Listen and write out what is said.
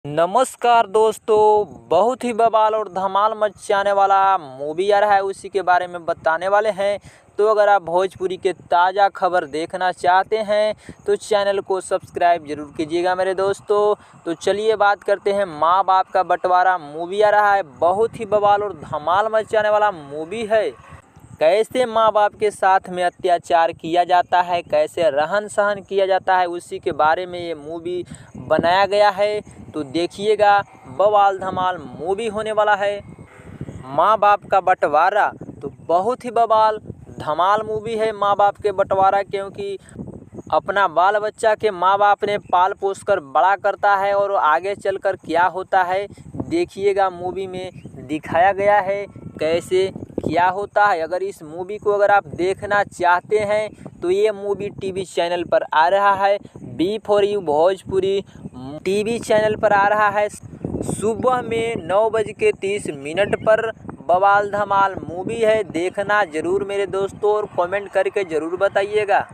नमस्कार दोस्तों, बहुत ही बवाल और धमाल मचाने वाला मूवी आ रहा है, उसी के बारे में बताने वाले हैं। तो अगर आप भोजपुरी के ताज़ा खबर देखना चाहते हैं तो चैनल को सब्सक्राइब जरूर कीजिएगा मेरे दोस्तों। तो चलिए बात करते हैं, माँ बाप का बंटवारा मूवी आ रहा है, बहुत ही बवाल और धमाल मचाने वाला मूवी है। कैसे माँ बाप के साथ में अत्याचार किया जाता है, कैसे रहन सहन किया जाता है, उसी के बारे में ये मूवी बनाया गया है। तो देखिएगा, बवाल धमाल मूवी होने वाला है। माँ बाप का बंटवारा तो बहुत ही बवाल धमाल मूवी है। माँ बाप के बंटवारा, क्योंकि अपना बाल बच्चा के माँ बाप ने पाल पोस कर बड़ा करता है और आगे चलकर क्या होता है देखिएगा। मूवी में दिखाया गया है कैसे क्या होता है। अगर इस मूवी को अगर आप देखना चाहते हैं तो ये मूवी टीवी चैनल पर आ रहा है, B4U भोजपुरी टीवी चैनल पर आ रहा है। सुबह में 9:30 पर बवाल धमाल मूवी है, देखना ज़रूर मेरे दोस्तों और कमेंट करके ज़रूर बताइएगा।